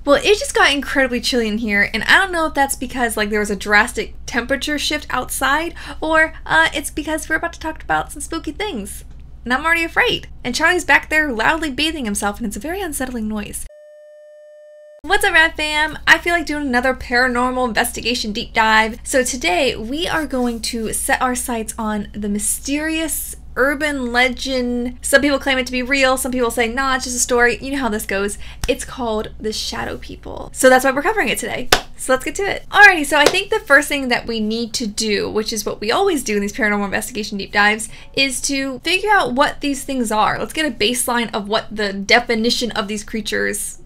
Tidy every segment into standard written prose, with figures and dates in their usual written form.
Well, it just got incredibly chilly in here, and I don't know if that's because like there was a drastic temperature shift outside, or it's because we're about to talk about some spooky things. And I'm already afraid. And Charlie's back there loudly bathing himself, and it's a very unsettling noise. What's up, Rad Fam? I feel like doing another paranormal investigation deep dive. So today we are going to set our sights on the mysterious urban legend. Some people claim it to be real, some people say nah, it's just a story. You know how this goes. It's called the Shadow People. So that's why we're covering it today. So let's get to it. Alrighty, so I think the first thing that we need to do, which is what we always do in these paranormal investigation deep dives, is to figure out what these things are. Let's get a baseline of what the definition of these creatures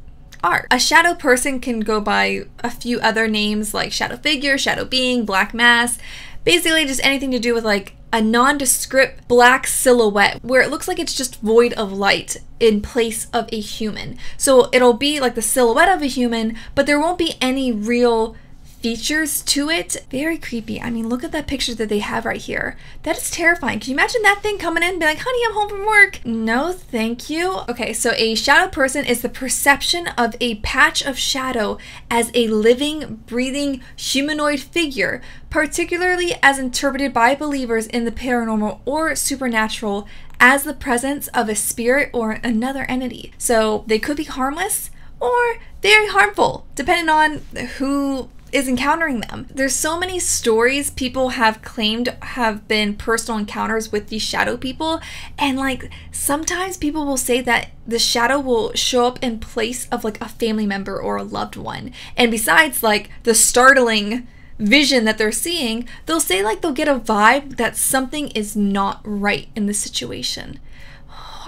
are. A shadow person can go by a few other names like shadow figure, shadow being, black mass, basically just anything to do with like a nondescript black silhouette where it looks like it's just void of light in place of a human. So it'll be like the silhouette of a human, but there won't be any real features to it. Very creepy. I mean, look at that picture that they have right here. That is terrifying. Can you imagine that thing coming in and be like, honey, I'm home from work? No, thank you. Okay, so a shadow person is the perception of a patch of shadow as a living, breathing, humanoid figure, particularly as interpreted by believers in the paranormal or supernatural as the presence of a spirit or another entity. So they could be harmless or very harmful, depending on who is encountering them. There's so many stories people have claimed have been personal encounters with these shadow people, and like sometimes people will say that the shadow will show up in place of like a family member or a loved one, and besides like the startling vision that they're seeing, they'll say like they'll get a vibe that something is not right in the situation.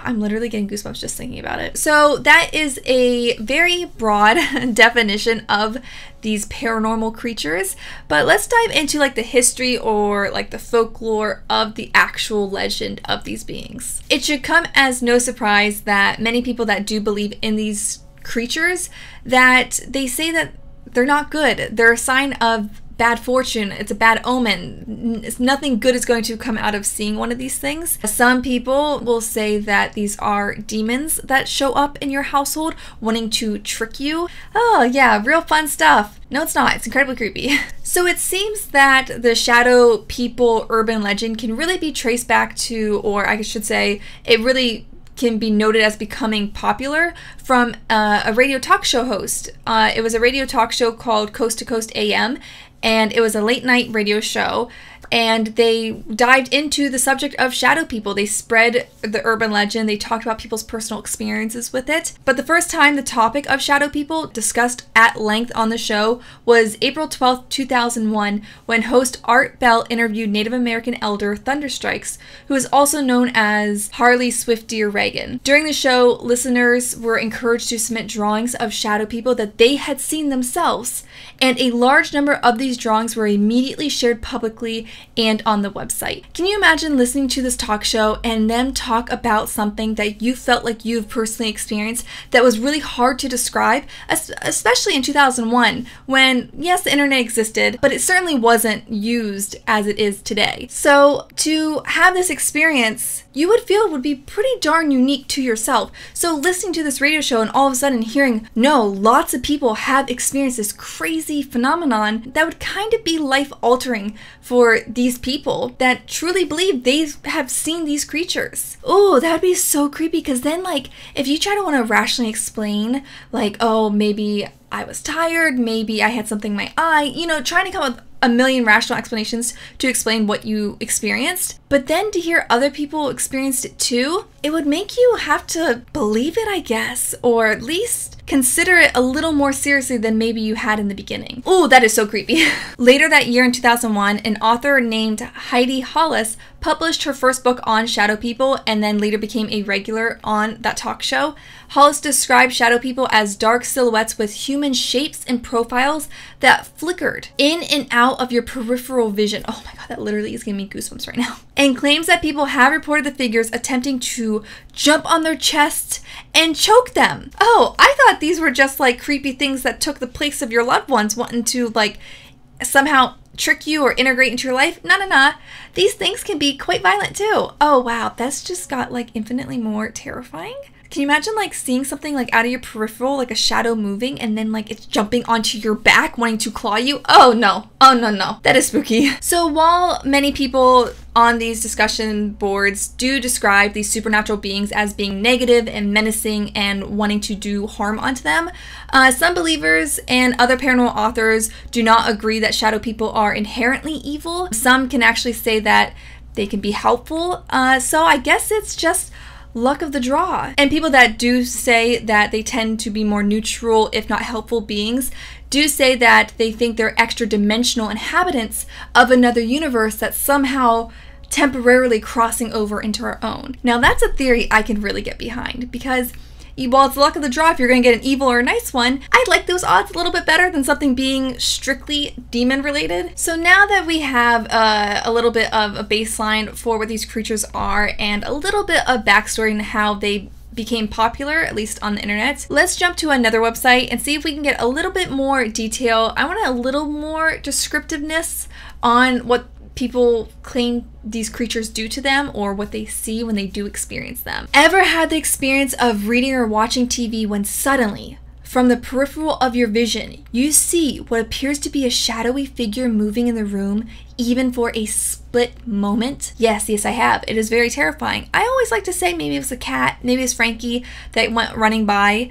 I'm literally getting goosebumps just thinking about it. So that is a very broad definition of these paranormal creatures, but let's dive into like the history or like the folklore of the actual legend of these beings. It should come as no surprise that many people that do believe in these creatures, that they say that they're not good. They're a sign of bad fortune. It's a bad omen. Nothing good is going to come out of seeing one of these things. Some people will say that these are demons that show up in your household wanting to trick you. Oh yeah, real fun stuff. No, it's not. It's incredibly creepy. So it seems that the shadow people urban legend can really be traced back to, or I should say, it really can be noted as becoming popular from a radio talk show host. It was a radio talk show called Coast to Coast AM, and it was a late night radio show, and they dived into the subject of shadow people. They spread the urban legend. They talked about people's personal experiences with it. But the first time the topic of shadow people discussed at length on the show was April 12th, 2001, when host Art Bell interviewed Native American elder Thunderstrikes, who is also known as Harley Swift-Deer Reagan. During the show, listeners were encouraged to submit drawings of shadow people that they had seen themselves, and a large number of these drawings were immediately shared publicly and on the website. Can you imagine listening to this talk show and them talk about something that you felt like you've personally experienced that was really hard to describe, especially in 2001, when yes, the internet existed, but it certainly wasn't used as it is today. So to have this experience, you would feel would be pretty darn unique to yourself. So listening to this radio show and all of a sudden hearing, no, lots of people have experienced this crazy phenomenon, that would kind of be life-altering for these people that truly believe they have seen these creatures. Oh, that would be so creepy, because then like if you try to want to rationally explain like, oh, maybe I was tired, maybe I had something in my eye, you know, trying to come up with a million rational explanations to explain what you experienced, but then to hear other people experienced it too, it would make you have to believe it, I guess, or at least consider it a little more seriously than maybe you had in the beginning. Ooh, that is so creepy. Later that year in 2001, an author named Heidi Hollis published her first book on shadow people and then later became a regular on that talk show. Hollis described shadow people as dark silhouettes with human shapes and profiles that flickered in and out of your peripheral vision. Oh my god, that literally is giving me goosebumps right now. And claims that people have reported the figures attempting to jump on their chests and choke them. Oh, I thought these were just like creepy things that took the place of your loved ones wanting to like somehow trick you or integrate into your life. No. These things can be quite violent too. Oh wow, that's just got like infinitely more terrifying. Can you imagine like seeing something like out of your peripheral, like a shadow moving, and then like it's jumping onto your back wanting to claw you? Oh no. Oh no, no. That is spooky. So while many people on these discussion boards do describe these supernatural beings as being negative and menacing and wanting to do harm onto them, some believers and other paranormal authors do not agree that shadow people are inherently evil. Some can actually say that they can be helpful. So I guess it's just luck of the draw. And people that do say that they tend to be more neutral, if not helpful beings, do say that they think they're extra dimensional inhabitants of another universe that's somehow temporarily crossing over into our own. Now that's a theory I can really get behind, because while it's luck of the draw if you're going to get an evil or a nice one, I like those odds a little bit better than something being strictly demon related. So now that we have a little bit of a baseline for what these creatures are and a little bit of backstory and how they became popular, at least on the internet, let's jump to another website and see if we can get a little bit more detail. I want a little more descriptiveness on what people claim these creatures do to them or what they see when they do experience them. Ever had the experience of reading or watching TV when suddenly, from the peripheral of your vision, you see what appears to be a shadowy figure moving in the room, even for a split moment? Yes, I have. It is very terrifying. I always like to say maybe it was a cat, maybe it's Frankie that went running by,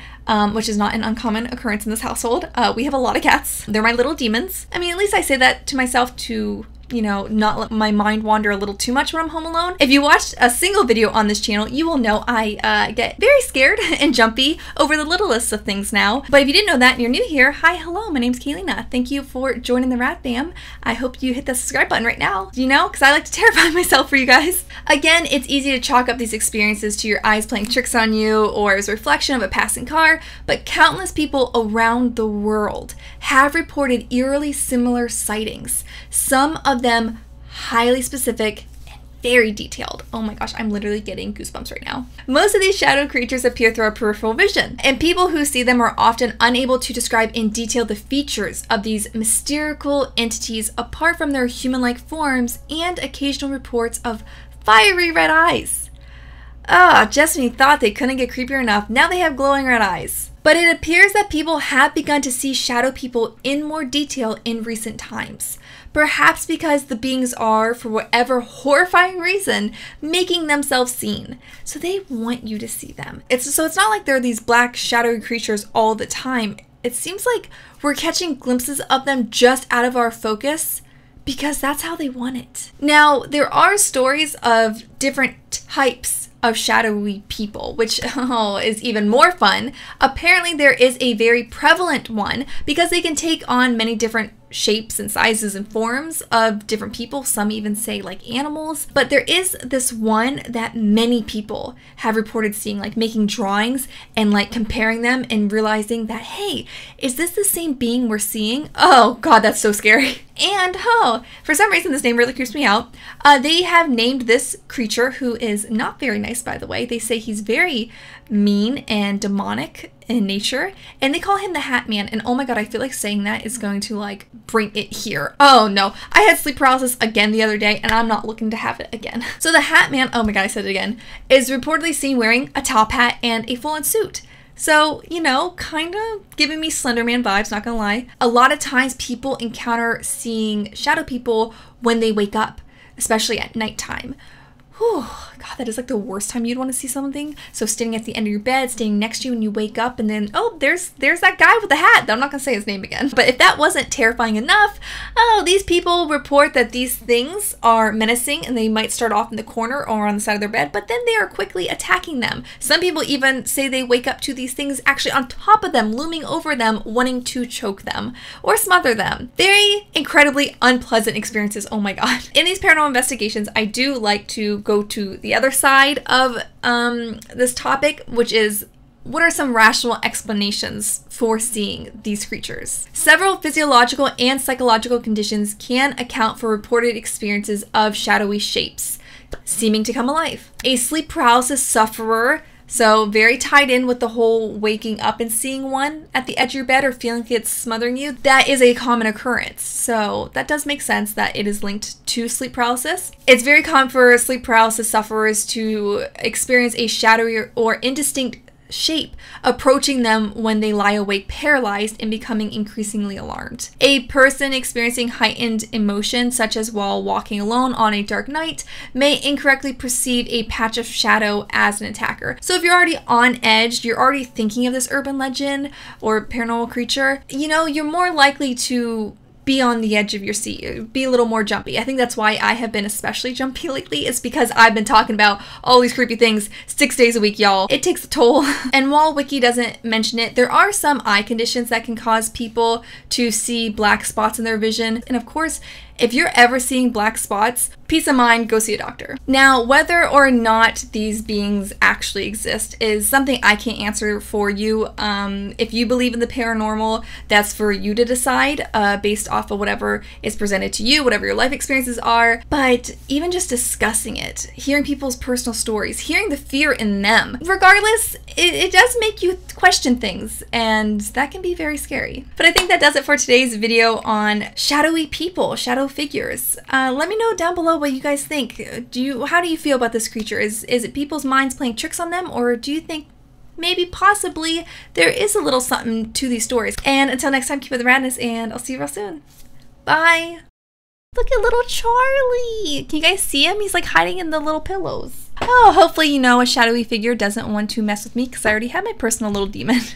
which is not an uncommon occurrence in this household. We have a lot of cats. They're my little demons. I mean, at least I say that to myself to, you know, not let my mind wander a little too much when I'm home alone. If you watched a single video on this channel, you will know I get very scared and jumpy over the littlest of things now. But if you didn't know that and you're new here, hi, hello, my name's Kaylena. Thank you for joining the Rat Fam. I hope you hit the subscribe button right now, you know, because I like to terrify myself for you guys. Again, it's easy to chalk up these experiences to your eyes playing tricks on you or as a reflection of a passing car, but countless people around the world have reported eerily similar sightings. Some of them highly specific and very detailed. Oh my gosh, I'm literally getting goosebumps right now. Most of these shadow creatures appear through our peripheral vision, and people who see them are often unable to describe in detail the features of these mystical entities apart from their human-like forms and occasional reports of fiery red eyes. Just when you thought they couldn't get creepier enough, now they have glowing red eyes. But it appears that people have begun to see shadow people in more detail in recent times. Perhaps because the beings are, for whatever horrifying reason, making themselves seen. So they want you to see them. It's not like they're these black shadowy creatures all the time. It seems like we're catching glimpses of them just out of our focus because that's how they want it. Now, there are stories of different types of shadowy people, which is even more fun. Apparently there is a very prevalent one because they can take on many different shapes and sizes and forms of different people. Some even say like animals. But there is this one that many people have reported seeing, like making drawings and like comparing them and realizing that, hey, is this the same being we're seeing? Oh God, that's so scary. And for some reason this name really creeps me out. They have named this creature, who is not very nice by the way. They say he's very mean and demonic in nature, and they call him the Hat Man. And oh my God, I feel like saying that is going to like bring it here. Oh no, I had sleep paralysis again the other day and I'm not looking to have it again. So the Hat Man, oh my God, I said it again, is reportedly seen wearing a top hat and a full-on suit. So, you know, kind of giving me Slender Man vibes, not gonna lie. A lot of times people encounter seeing shadow people when they wake up, especially at nighttime. Whew, God, that is like the worst time you'd want to see something. So standing at the end of your bed, standing next to you when you wake up, and then, oh, there's that guy with the hat. I'm not going to say his name again. But if that wasn't terrifying enough, these people report that these things are menacing and they might start off in the corner or on the side of their bed, but then they are quickly attacking them. Some people even say they wake up to these things actually on top of them, looming over them, wanting to choke them or smother them. Very incredibly unpleasant experiences. Oh my God. In these paranormal investigations, I do like to go to the other side of this topic, which is what are some rational explanations for seeing these creatures? Several physiological and psychological conditions can account for reported experiences of shadowy shapes seeming to come alive. A sleep paralysis sufferer, so very tied in with the whole waking up and seeing one at the edge of your bed or feeling like it's smothering you, that is a common occurrence. So that does make sense that it is linked to sleep paralysis. It's very common for sleep paralysis sufferers to experience a shadowy or indistinct shape, approaching them when they lie awake paralyzed and becoming increasingly alarmed. A person experiencing heightened emotion, such as while walking alone on a dark night, may incorrectly perceive a patch of shadow as an attacker. So if you're already on edge, you're already thinking of this urban legend or paranormal creature, you know, you're more likely to be on the edge of your seat, be a little more jumpy. I think that's why I have been especially jumpy lately. It's because I've been talking about all these creepy things 6 days a week, y'all. It takes a toll. And while Wiki doesn't mention it, there are some eye conditions that can cause people to see black spots in their vision. And of course, if you're ever seeing black spots, peace of mind, go see a doctor. Now, whether or not these beings actually exist is something I can't answer for you. If you believe in the paranormal, that's for you to decide based off of whatever is presented to you, whatever your life experiences are. But even just discussing it, hearing people's personal stories, hearing the fear in them, regardless, it does make you question things, and that can be very scary. But I think that does it for today's video on shadowy people, shadow figures. Let me know down below what you guys think. How do you feel about this creature? Is it people's minds playing tricks on them, or do you think maybe possibly there is a little something to these stories? And until next time, keep up the madness, and I'll see you real soon. Bye. Look at little Charlie. Can you guys see him? He's like hiding in the little pillows. Oh, hopefully you know a shadowy figure doesn't want to mess with me because I already have my personal little demon.